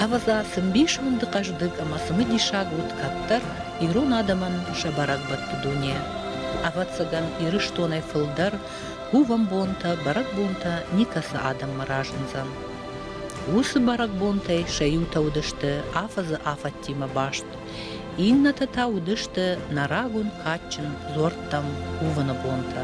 Аваза сымбиш мынды каждык, ама сымы дишаг вот каттар, ирон адаман шабарак батты дуне. Аватсаган ирыш тонай фылдар, увам бонта, барак бонта, никасы адам маражынзан. Усы барак бонтай шаюта удышты, афазы афаттима башт. Инната та удышты нарагун качын зорттам увана бонта.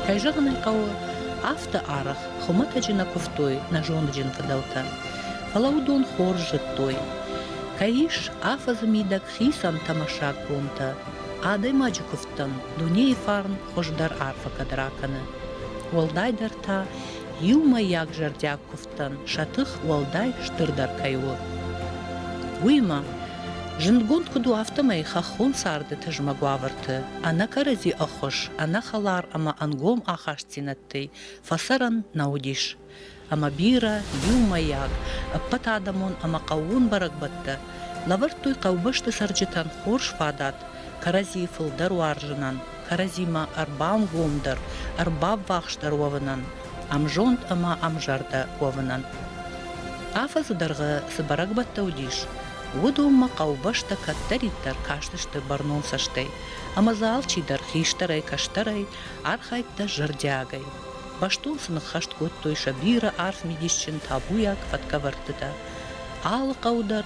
Кайжагнай кау авто арах, хоматаджина ковтой на жонджин фадалта. Фалаудон хоржет той. Каиш афазамидак хисан тамашак бонта. Адай маджиковтан, дуней фарн хождар арфа кадракана. Уалдайдар та юма як жардяк ковтан, шатых уалдай штырдар кайо. Уйма, жингонд куду автомай хахон сарды тажмагуаварты, ана карази ахош, ана халар ама ангом ахаштинатты, фасаран наудиш. Ама бира, юма як, патадамон ама каун баракбатта, лавартуй каубашты сарджитан хорш фадат, карази фылдар уаржынан, каразима арбам гомдар, арбаб вахштар уаванан, амжонд ама амжарда уаванан. Афазыдарга сыбаракбатта удиш. Удумма каубашта каттариттар каштышты барнон саштай, ама заалчидар хиштарай каштарай, архайтта жардягай. Баштун сынық хашт коттой шабира арф медишчин табуяк фаткавартыда. Алы каудар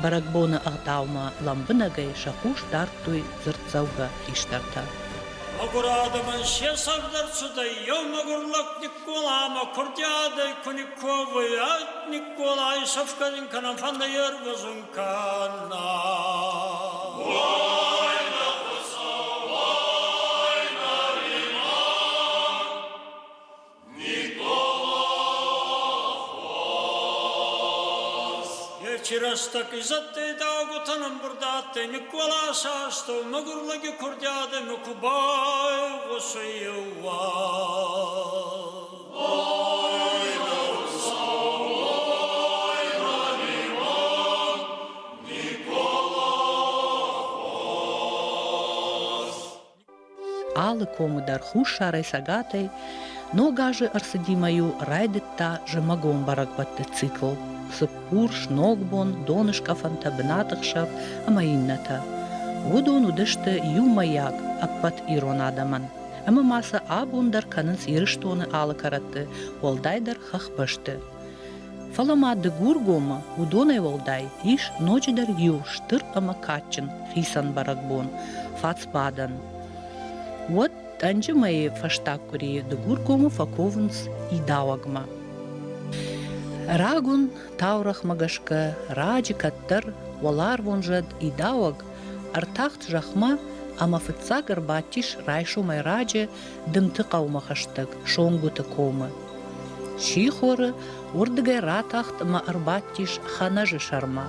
баракбона агдаума ламбынагай шакуш дартуй зыртзауга хиштарта. Агурадаман шесавдар сюда, йомагурлак Николама, Курдядай, Куниковый, от Николай, Савкадин, Канамфанда, Ярвазункана. Война хуса, война риман, Никола хвост. Вечерас так и затты даугутанам бурдаты, Никола састу, магурлаги Курдядай, Мукубай, Вусуева. Война хуса, война риман, Никола хвост. Алы комудар хушарай сагатай, но гажи арсадимаю райдетта жемагон баракбатты цикл. Сыпурш, ногбон, донышка фанта бнатықшав, ама инната. Удон удышты юмаяк, аппат ирон адаман. Ама маса абундар канынс ирыштоны алы каратты, волдайдар хахбышты. Фаламады гургома, удонай волдай, иш ночидар ю, штыр ама качын, хисан баракбон, фацбадан. Вот анжы мои фаштакури, да гургома факовынс и дауагма. Рагун таурах магашка, раджи каттар, валар вонжад и дауаг, артахт жахма, ама фытса гарбатиш райшу май раджи, дымты каумахаштык, шонгуты комы. Шихоры, урдыгай ратахт ма арбатиш ханажы шарма.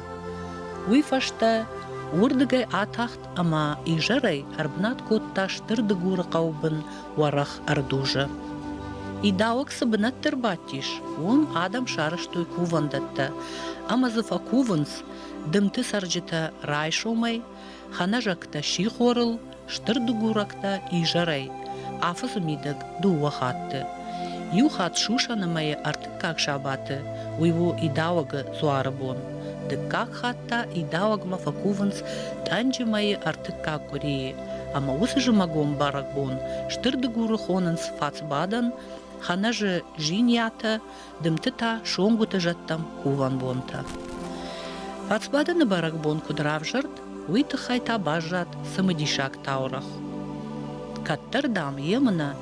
Уйфашта, урдыгай атахт ама ижарай арбнат котта штырды гуры каубын варах ардужа. И дауак сабынат тырбатиш, он адам шарыштуй кувандатта, ама зыфа куванс, дымты сарджита рай шомай, ханажакта шихорыл, штырды гуракта ижарай, афызы мидак дуа хатты. Ю хат шушаны мае артык как шабаты, уйву и дауага зуарабон. Дыккак хатта и дауагма факуванс танджи мае артык как курии, ама усыжы магом баракбон, штырды гуры хонанс фацбадан, ханажы жинята, дымтыта шонгуты жаттам куван бонта. Фацбаданы баракбон кудрав жарт, уйты хайта бажат сымыдишак таурах. Каттырдам емына,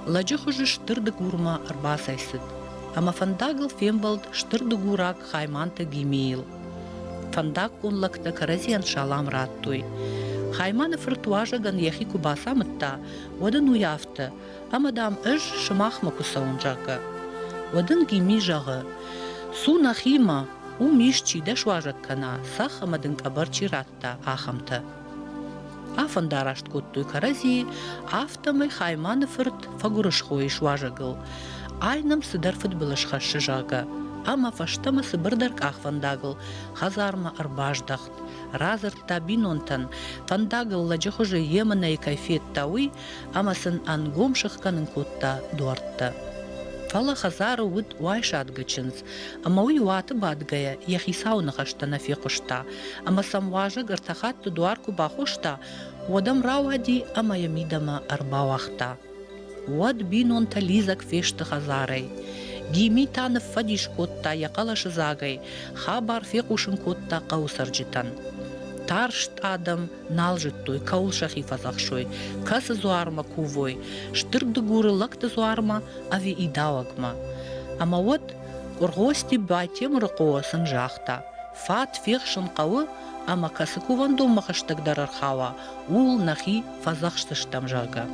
ладжы хужы штырды гурма арбасайсыд, ама фандагыл фембалд штырды гурак хайманты гимейл. Фандак онлакта каразиан шалам раттуй. Хайманы фыртуажаган яхи кубасамытта, одын уяфты, амадам ыж шымахма кусаунжагы. Одын гими жағы. Су нахима, у мишчи дешважаккана, сах амадын кабарчи ратта ахамты. Афандарашт коттуй карази, автамай хайманы фырт фагурышхуй шважагыл. Айнам сыдар фытбылышха шыжага. Ама фаштама сыбырдарк ахвандагыл, хазарма арбаждахт. Разыртта бинонтан, фандагыл ладжихуже емана и кайфет тауи, амасын ангом шыхканын котта дуартта. Фала хазару вуд уайшат гычынз, ама уй уаты бадгая, яхи сауна хаштана фекушта, ама самважа гартахатты дуарку бахушта, уадам рауади, ама ямидама арбауахта. Уад бинонта лизак фешты хазарай. Гими танып фадиш котта яқалашы загай, хабар фекушын котта қаусаржитан. Таршт адам налжыттой, каул шахи фазахшой, касы зуарма кувой, штырды гуры лакты зуарма, ави идауагма. Ама вот ургости байтем рықуа сынжахта. Фат фекшын қауы, ама касы кувандом махаштагдар архава, ул нахи фазахштыштам жага.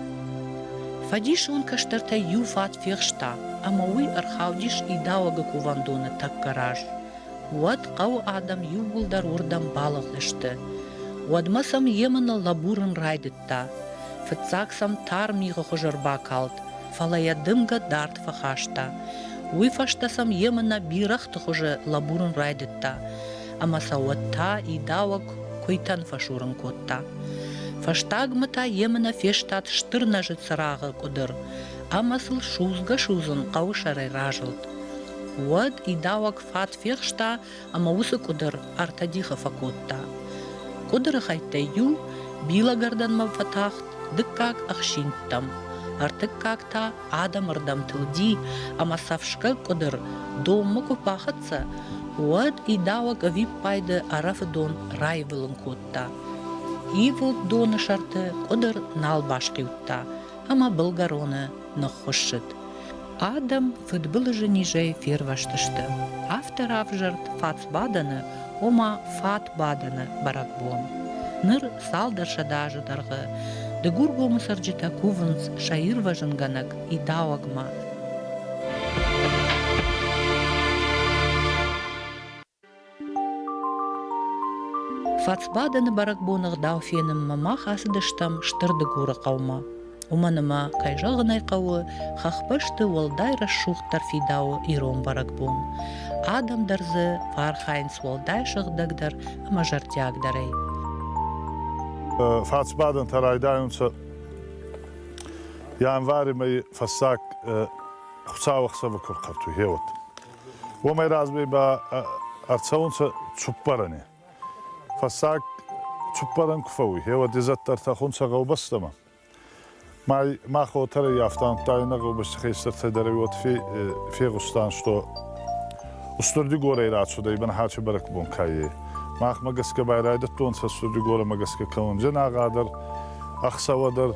Фадиш он каштарта ю фат фекшта, ама уй архавдиш идауага кувандоны так гараж. Уад қау адам ю булдар урдам балықлышты. Уадмасам емана лабурын райдытта. Фыцаксам тар миғы хожырба калд. Фалая дымга дарт фахашта. Уй фаштасам емана бирахты хожы лабурын райдытта. Ама сауатта идауаг койтан фашурын котта. Фаштагмата емана фештат штырнажы царағы кудыр. Амасыл шузга шузын қау шарай ражылд. Уад идауаг фат фехшта, ама усы кудыр артадиха факотта. Кудыр хайтта ю, билагардан ма фатахт, дыккак ахшинттам. Артыккакта адам ырдам тылди, ама савшка кудыр домма купахатса, уад идауаг авип пайды арафы дон райвылын котта. Ивыл доны шарты кудыр налбашкиутта, ама былгароны нахошшыт. Адам фытбылы женижей ферваштышты. Автор авжырт фацбаданы, ома фатбаданы баракбон. Ныр салдарша дажыдарғы, дыгургомы сарджита кувынц шаирважынганак и дауагма. Фацбаданы баракбонық дауфенім мамах асыдыштам штырды гуры қаума. Уманыма кайжалғынай қауы, хақпышты олдай расшуқтар фидауы ирон баракбон. Адам дарзы фархайнс олдай шығдагдар, ама жартиагдарай. Фацбадын тарайдайынса, январи май фасак хусавақса вакур қарту хеват. Омай разбей ба арцаунса чуппарани. Фасак чуппаран куфауи, хеват изаттар тахунса ғаубастама. ما خاطر یافتن تاینا قبض خیستر تدریوت فی غستان شو استردی گوره رات شده ایبن هاچی برک بون کایی ما مگس که بایرایدت تون استردی گوره مگس که کونجه ناقادر اخسوادر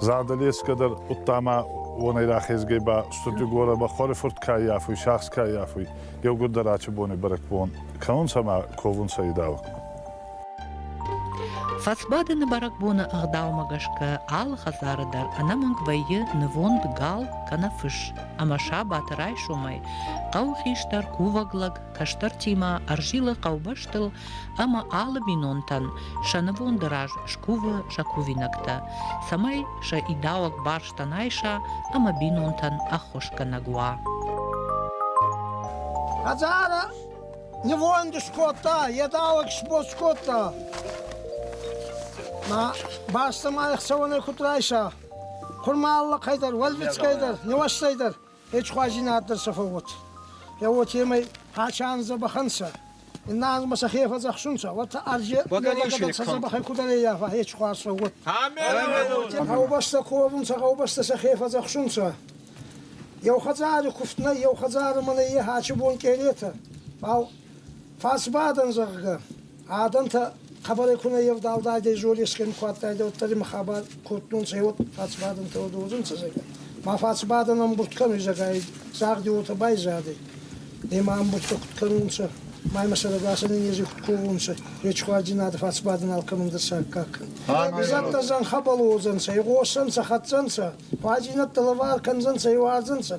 زادلیس کدر اتاما ونی راخیز گی با استردی گوره با خوری فرد کایی افوی شخص کایی افوی یو گرد راچی بونی برک بون کونسا ما کوون سایداوک Фацбадыны баракбоны ағдаумагашка ал хазарыдар анаманг байы нывонд гал канафыш. Амаша батырай шумай. Қау хиштар куваглаг, каштар тима аржилы қаубаштыл, ама алы бинонтан, шанывон дыраж шкувы шакувинакта. Самай ша идауак барштанайша, ама бинонтан ахошка нагуа. Хазара, нывонд шкота, едауак шпоскота. Ma bastım ayakçavana kutraysa, kurmağlı kaydır, valbit kaydır, yavaş kaydır. Hiç kuajini addır sıfırgot. Ya o temay haçanıza bakınsa, İnnaz masa xefa zaxşunsa, vata arjı, yolda sasa bakay kudaraya yafa, hiç kuarsa got. Amin. Havbasta kovunsa, havbasta sa xefa zaxşunsa. Yav xazarı kuftna, yav xazarı mana ye haçı bon keleta. Bav fasbadan zaxga. Adanta خبر کنه یه داوطای جولیش کن خواهد داد ما خبر کردن سیوت فاتبادن تو دوزن چیزی ما فاتبادن هم بود کنیم زگای زاگ دیوت بای زادی دیما هم بود کنیم سه Май mesela basının yezi kovunsa, hiç kuacinadı fatsbadın alkamındır kakın. Bizatta zan habalı ozansa, yoğuşsansa, hatsansa, kuacinat da var kanzansa, yoğazansa.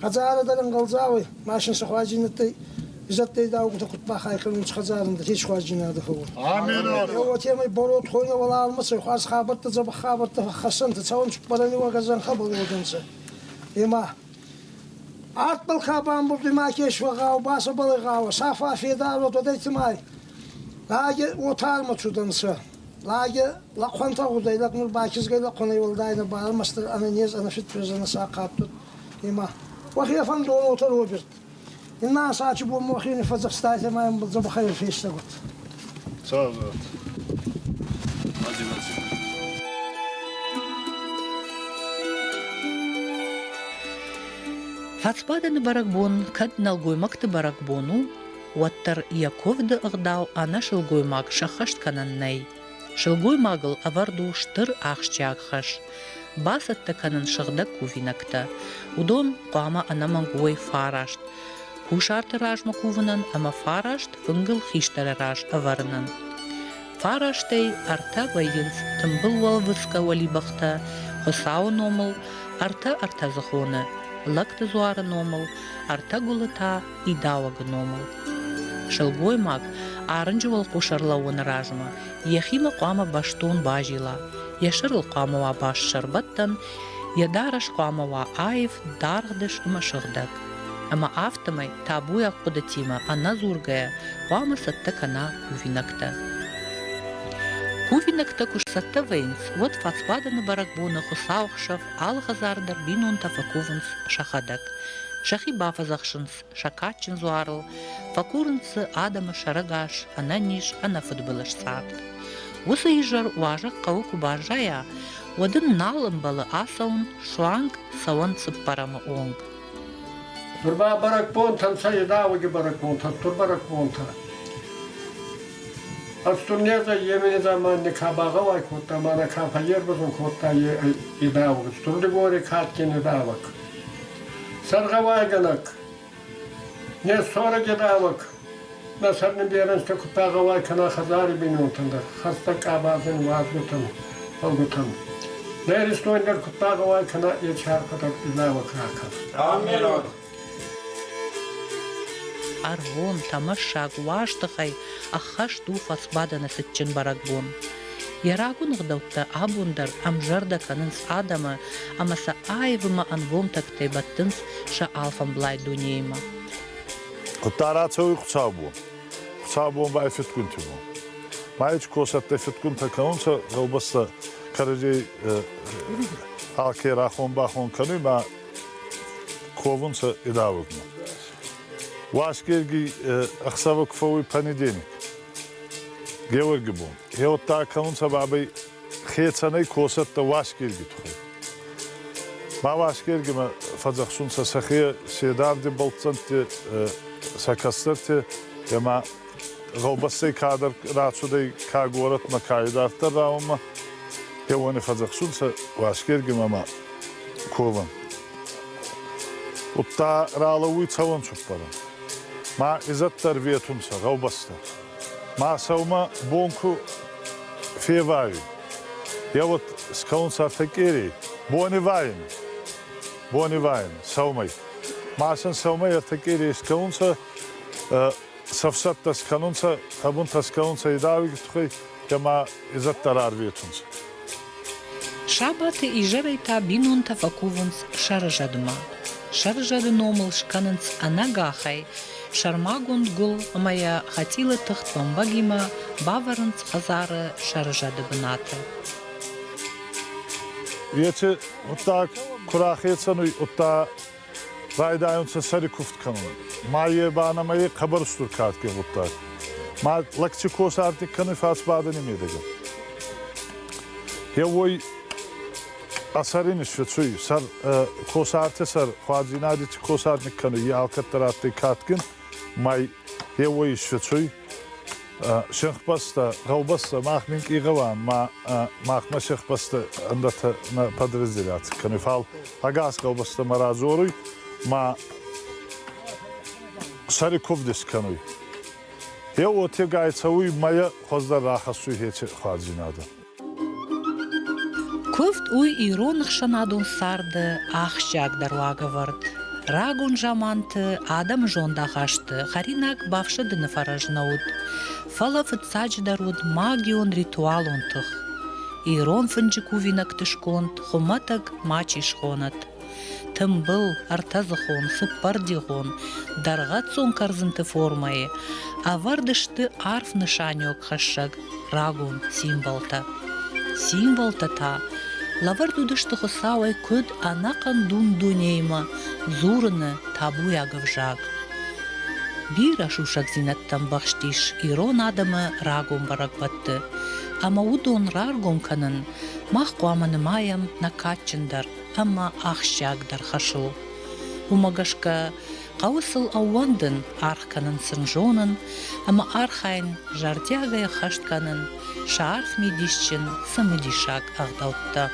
Hazaradaların kalzağı, maşınsa kuacinatta, bizatta da okuta kutba haykırın çıkazarındır, hiç kuacinadı falan. Amin. O temay borot koyna vala almasa, kuaz habartta zabak habartta hassantı, savun çupparani vakazan habalı ozansa. Ema, art bal kaban bu dimakeş ve gav basa balı gav safa fedar o da ihtimal lage otar mı çudansa lage la kwanta uday la nur bakiz gayla kona yoldayna bağırmastır ananiz ana fit prezana saqaptı ima wahiya fan do otar obirt inna saçı bu muhini fazak stayte mayım bu zabı hayır feşte gut Sağ ol. Фацпаданы баракбон кад налгоймакты баракбону, уаттар Яковды ығдау ана шылгоймак шахашт кананнай. Шылгоймагыл аварду штыр ахшчагхаш. Басатты канын шығда кувинакта. Удон қуама анаман гой фарашт. Кушарты ражма кувынан ама фарашт фынгыл хиштары раж аварынан. Фараштей арта вайынс тымбыл валвыска валибахта, хосау номыл, арта захоны. Лакты зуары номыл, арта гулыта и дауагы номыл. Шылгой маг арынжывал кушарлауын ражма, ехима қуама баштон бажила, яшырыл қуамава баш шарбаттан, ядараш қуамава айв дарғдыш ыма шығдак. Ама автымай табуяк податима ана зургая, қуама сатты кана кувинакта. Кувинакта кушсатта вейнс, вот фацпаданы баракбуны хусаухшав алғазардар бинун тафакувынс шахадак. Шахи бафазахшынс, шакачин зуарл, факурынсы адама шарагаш, ана ниш, ана футбылыш сат. Усы ижар уажак кауку баржая, одын налын балы асаун, шуанг саван цыппарамы онг. Турба баракбон танса едаваги баракбон, тур баракбон та. Астурнеза емени заманни кабаға вай котта, мана кафа ербізін котта едаваг. Турды гори каткен едаваг. Сарға вайганак. Не сора едаваг. Насарны берінсті күппаға вай кана хазари бинутындар. Хаста кабазын вазгутын, олгутын. Нәристойндар күппаға вай кана ечарқатар едаваг ракар. Амин. Арвон, тамашак, ваштахай, ахашту фацбаданы сытчын баракбон. Ярагун ғдаутта абундар амжарда канынс адамы, амаса айвыма ангом тактай баттынс ша алфам блай дунейма. Кутара цауи куцабу. Куцабу ба эфиткун тибу. Майч косат эфиткун такаунса галбаста каражей алке рахон бахон кануй ма ковунса идавугну. Вашкерги ахсава куфауи понедельник. Георги бун. Геот та канунса бабай хецанай косат та вашкерги тухай. Ма вашкерги ма фазахшунса сахия седарди болцанти sakastırtı ama robastay kadar rahatsuday kagorot ma kaydartır ama hevani fazaksunsa vaşkergim ama kovan. Utta rağlavuy çavan çupparım. Ma izattar viyetumsa robasta. Ma savma bonku fevayu. Yavut skaunsa tekeri boni vayin. Boni vayin savmay. Maasen savmaya tekeri skaunsa safsat tas kanunsa habun tas kanunsa idavi gittuhay kama izattar arviyetumsa. Шабаты и жерайта бинун тафакувынс шаржадма. Шаржады номыл шканынс анагахай, шармагунд гул мая хатила тахт вамбагима баварынс хазары шаржады бынаты. Вете utta kurahiyetsanuy utta raydayunsa sarı kuft kanun. Maye bana maye kabar ustur katke utta. Ma lakçı kosa artık kanı fasbadan imedege. Ya voy asarin şvetsuy sar kosa artı sar xazinadi kosa artık kanı ya alkatlar artık katkin may ya voy şvetsuy Шехпаста, галбаста, махминг и гаван, махма шехпаста, андата на подразделяться. Канифал, агас галбаста маразоруй, ма шариков дискануй. He ote gayet uymaya hozda rahası hiç harcinadı. Көфт уй иронық шанадун сарды ахшак даруага вард. Рагун жаманты адам жонда хашты, харинак бавшыдыны фаражнауд. Фала фыцач даруд магион ритуал онтых. Ирон фынжыку винак тышконт, хуматак мачиш хонат. Тымбыл, артазыхон, сыппардихон, даргатсон карзынты формайы, а вардышты арф нышанёк хашшак, рагун символта. Символта та, лавар дудышты хосауай көд анакан дун дунейма, зурыны табу ягывжак. Бир ашушак зинаттан бахштиш, ирон адамы рагун барак батты. Ама удон раргон канын, мах куаманы маям накатчындар, ама ахшагдар хашу. Умагашка қауысыл ауандын архканын сынжонын, ама архайн жардягая хаштканын, шаарф медишчин сымыдишак ағдаутта.